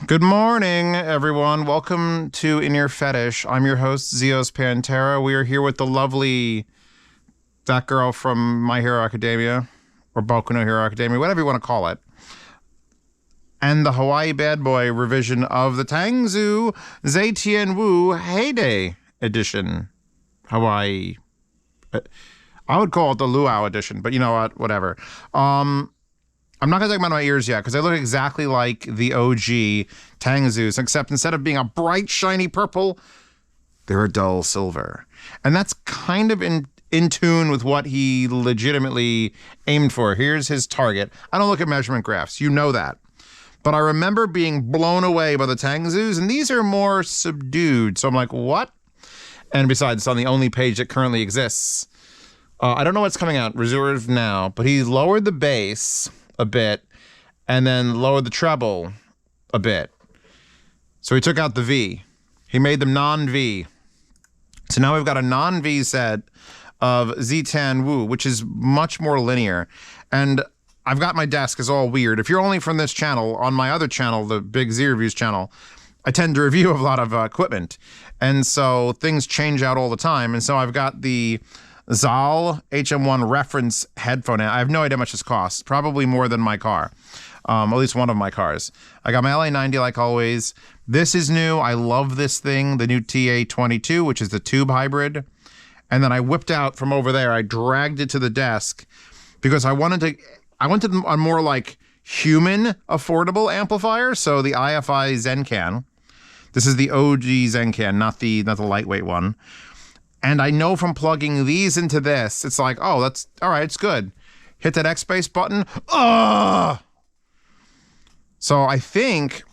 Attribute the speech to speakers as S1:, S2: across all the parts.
S1: Good morning, everyone. Welcome to In Your Fetish. I'm your host, Zeos Pantera. We are here with the lovely, that girl from My Hero Academia, or Boku no Hero Academia, whatever you want to call it, and the Hawaii Bad Boy revision of the Tangzu Tian HeyDay edition. Hawaii. I would call it the Luau edition, but you know what? Whatever. I'm not going to take them out of my ears yet because they look exactly like the OG Tangzus, except instead of being a bright, shiny purple, they're a dull silver. And that's kind of in tune with what he legitimately aimed for. Here's his target. I don't look at measurement graphs. You know that. But I remember being blown away by the Tangzus, and these are more subdued. So I'm like, what? And besides, it's on the only page that currently exists. I don't know what's coming out reserved now, but he lowered the bass a bit and then lowered the treble a bit. So he took out the V. He made them non-V. So now we've got a non-V set of Zitan Wu, which is much more linear. And I've got my desk is all weird. If you're only from this channel, on my other channel, the Big Z Reviews channel, I tend to review a lot of equipment. And so things change out all the time. And so I've got the Zal HM1 reference headphone. I have no idea how much this costs. Probably more than my car. At least one of my cars. I got my LA90 like always. This is new. I love this thing. The new TA22, which is the tube hybrid. And then I whipped out from over there. I dragged it to the desk because I wanted a more like human affordable amplifier. So the IFI Zencan. This is the OG Zencan, not the lightweight one. And I know from plugging these into this, it's like, oh, that's all right, it's good. Hit that X-Space button. Ugh! So I think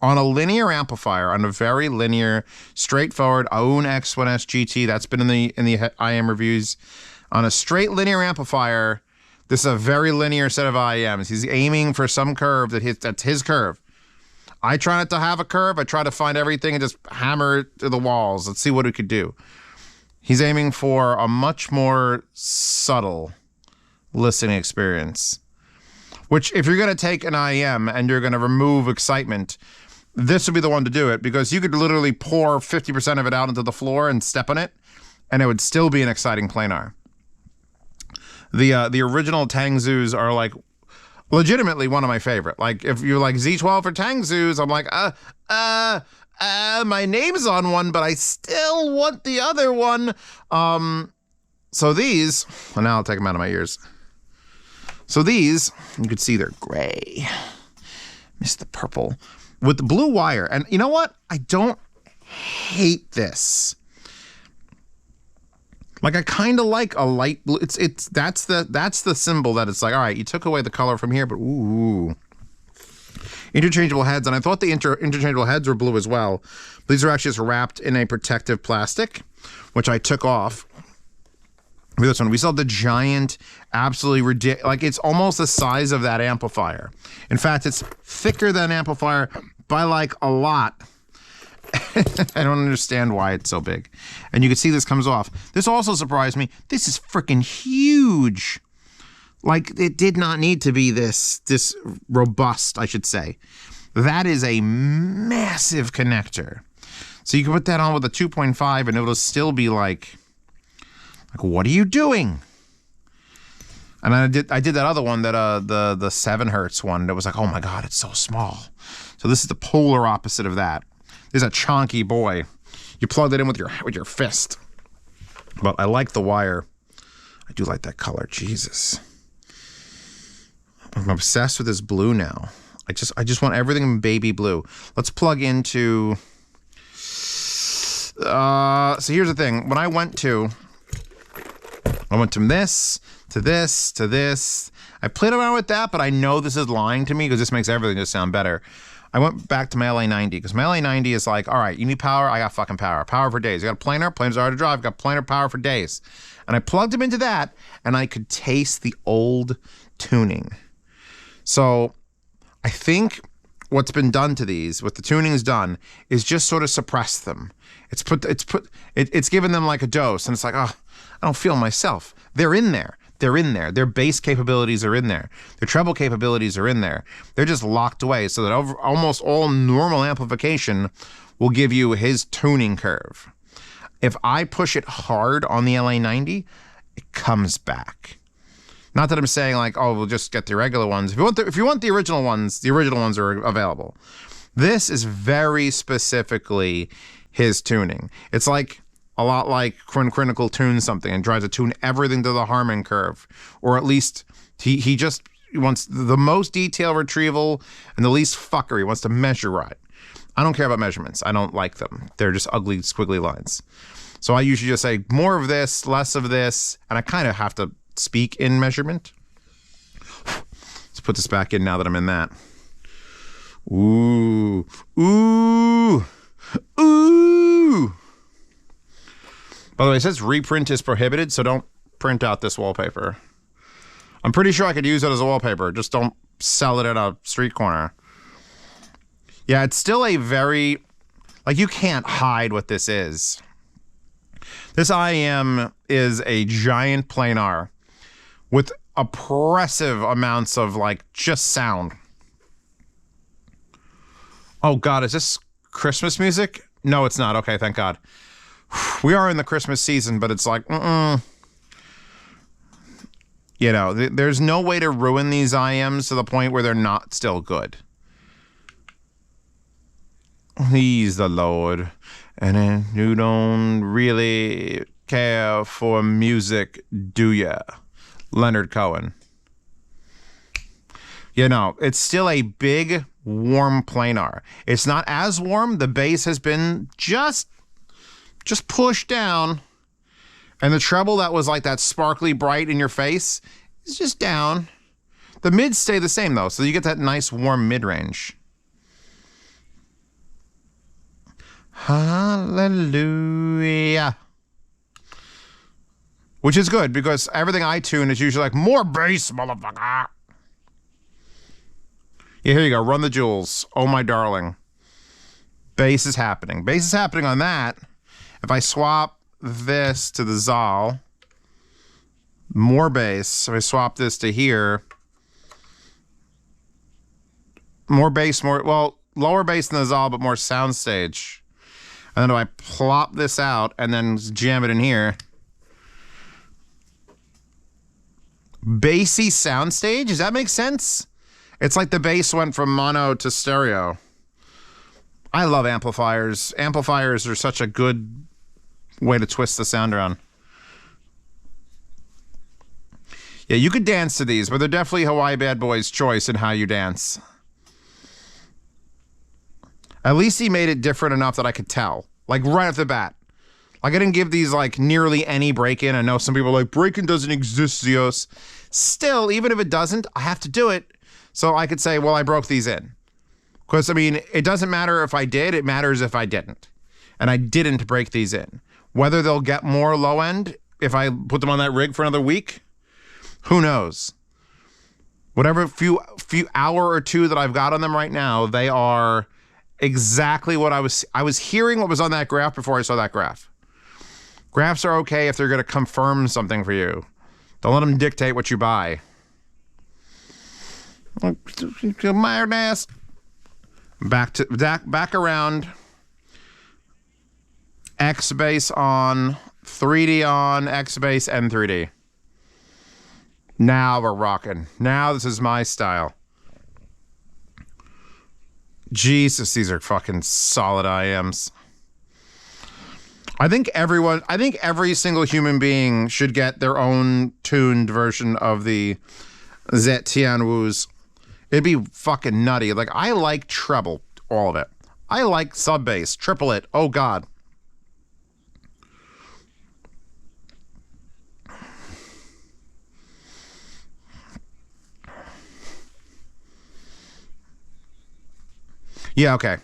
S1: on a linear amplifier, on a very linear, straightforward Aoun X1S GT, that's been in the IEM reviews. On a straight linear amplifier, this is a very linear set of IEMs. He's aiming for some curve that's his curve. I try not to have a curve. I try to find everything and just hammer it to the walls. Let's see what we could do. He's aiming for a much more subtle listening experience, which if you're going to take an IEM and you're going to remove excitement, this would be the one to do it because you could literally pour 50% of it out into the floor and step on it, and it would still be an exciting planar. The original Tangzus are like legitimately one of my favorite. Like if you're like Z12 or Tangzus, I'm like, my name's on one, but I still want the other one. So these, well, now I'll take them out of my ears. So these, you could see they're gray. Miss the purple with the blue wire. And you know what? I don't hate this. Like I kind of like a light blue. That's the symbol that it's like, all right, you took away the color from here, but ooh. Interchangeable heads, and I thought the interchangeable heads were blue as well. These are actually just wrapped in a protective plastic, which I took off. With this one, we saw the giant, absolutely ridiculous, like it's almost the size of that amplifier. In fact, it's thicker than an amplifier by like a lot. I don't understand why it's so big. And you can see this comes off. This also surprised me. This is freaking huge. Like it did not need to be this robust, I should say. That is a massive connector. So you can put that on with a 2.5 and it'll still be like what are you doing? And I did that other one that the 7 hertz one that was like, oh my God, it's so small. So this is the polar opposite of that. This is a chunky boy. You plug that in with your fist. But I like the wire. I do like that color. Jesus. I'm obsessed with this blue now. I just want everything in baby blue. Let's plug into so here's the thing. When I went from this to this to this. I played around with that, but I know this is lying to me because this makes everything just sound better. I went back to my LA90 because my LA90 is like, all right, you need power. I got fucking power. Power for days. You got a planar. Planars are hard to drive. Got planar power for days. And I plugged them into that, and I could taste the old tuning. So I think what's been done to these, what the tuning's done, is just sort of suppress them. It's given them like a dose, and it's like, oh, I don't feel myself. They're in there. they're in there. Their bass capabilities are in there. Their treble capabilities are in there. They're just locked away so that almost all normal amplification will give you his tuning curve. If I push it hard on the LA90, it comes back. Not that I'm saying like, oh, we'll just get the regular ones. If you want the original ones are available. This is very specifically his tuning. It's like a lot like Critical tunes something and tries to tune everything to the Harman curve, or at least he just wants the most detail retrieval and the least fuckery. He wants to measure right. I don't care about measurements. I don't like them. They're just ugly, squiggly lines. So I usually just say more of this, less of this, and I kind of have to speak in measurement. Let's put this back in now that I'm in that. Ooh, ooh, ooh. By the way, it says reprint is prohibited, so don't print out this wallpaper. I'm pretty sure I could use it as a wallpaper. Just don't sell it at a street corner. Yeah, it's still a very, like, you can't hide what this is. This IEM is a giant planar with oppressive amounts of, like, just sound. Oh, God, is this Christmas music? No, it's not. Okay, thank God. We are in the Christmas season, but it's like, You know, there's no way to ruin these IEMs to the point where they're not still good. He's the Lord, and you don't really care for music, do ya? Leonard Cohen. You know, it's still a big, warm planar. It's not as warm. The bass has been just pushed down, and the treble that was like that sparkly bright in your face is just down. The mids stay the same, though, so you get that nice, warm mid-range. Hallelujah. Which is good, because everything I tune is usually like, more bass, motherfucker. Yeah, here you go. Run the jewels. Oh, my darling. Bass is happening. Bass is happening on that. If I swap this to the Zal, more bass. If I swap this to here, more bass, well, lower bass than the Zal, but more soundstage. And then if I plop this out and then jam it in here, bassy soundstage. Does that make sense? It's like the bass went from mono to stereo. I love amplifiers. Amplifiers are such a good way to twist the sound around. Yeah, you could dance to these, but they're definitely Hawaii Bad Boy's choice in how you dance. At least he made it different enough that I could tell. Like, right off the bat. Like, I didn't give these, like, nearly any break-in. I know some people are like, break-in doesn't exist, Zeos. Still, even if it doesn't, I have to do it. So I could say, well, I broke these in. Because, I mean, it doesn't matter if I did. It matters if I didn't. And I didn't break these in. Whether they'll get more low-end if I put them on that rig for another week, who knows? Whatever few hour or two that I've got on them right now, they are exactly what I was hearing what was on that graph before I saw that graph. Graphs are okay if they're going to confirm something for you. Don't let them dictate what you buy. Mired ass. Back around. X bass on, 3D on, X bass and 3D. Now we're rocking. Now this is my style. Jesus, these are fucking solid IEMs. I think every single human being should get their own tuned version of the Tian Wu's. It'd be fucking nutty. Like, I like treble, all of it. I like sub bass, triple it. Oh God. Yeah, okay.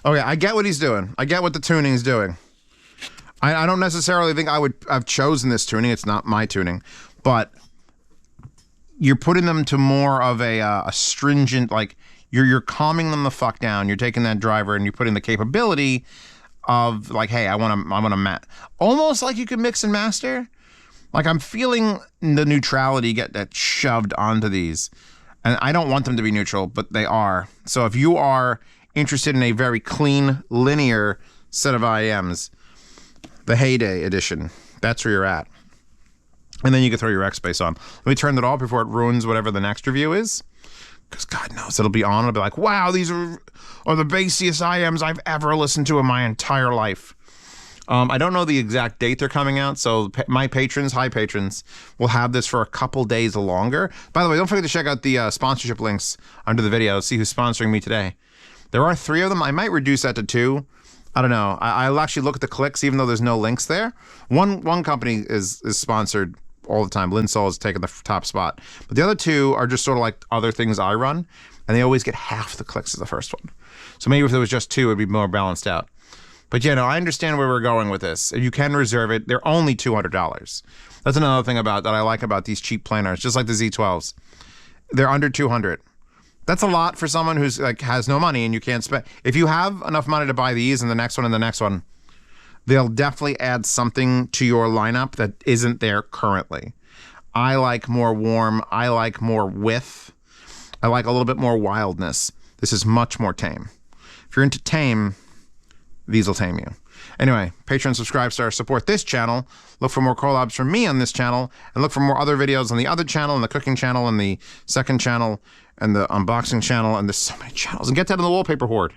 S1: Okay, I get what he's doing. I get what the tuning is doing. I don't necessarily think I've chosen this tuning. It's not my tuning. But you're putting them to more of a stringent, like, you're calming them the fuck down. You're taking that driver and you're putting the capability of, like, hey, I want to almost like you could mix and master, Like, I'm feeling the neutrality get that shoved onto these. And I don't want them to be neutral, but they are. So if you are interested in a very clean, linear set of IEMs, the HeyDay edition, that's where you're at. And then you can throw your X base on. Let me turn that off before it ruins whatever the next review is. Because God knows, it'll be on. It'll be like, wow, these are the bassiest IEMs I've ever listened to in my entire life. I don't know the exact date they're coming out, so my patrons, high patrons, will have this for a couple days longer. By the way, don't forget to check out the sponsorship links under the video. See who's sponsoring me today. There are 3 of them. I might reduce that to 2. I don't know. I'll actually look at the clicks, even though there's no links there. One company is sponsored all the time. Linsol is taking the top spot. But the other 2 are just sort of like other things I run, and they always get half the clicks as the first one. So maybe if there was just 2, it'd be more balanced out. But yeah, no, I understand where we're going with this. You can reserve it. They're only $200. That's another thing that I like about these cheap planers, just like the Z12s. They're under $200. That's a lot for someone who's like has no money and you can't spend. If you have enough money to buy these and the next one and the next one, they'll definitely add something to your lineup that isn't there currently. I like more warm. I like more width. I like a little bit more wildness. This is much more tame. If you're into tame, these will tame you. Anyway, Patreon, subscribe, star, support this channel. Look for more collabs from me on this channel, and look for more other videos on the other channel, and the cooking channel, and the second channel, and the unboxing channel, and there's so many channels. And get that in the wallpaper horde.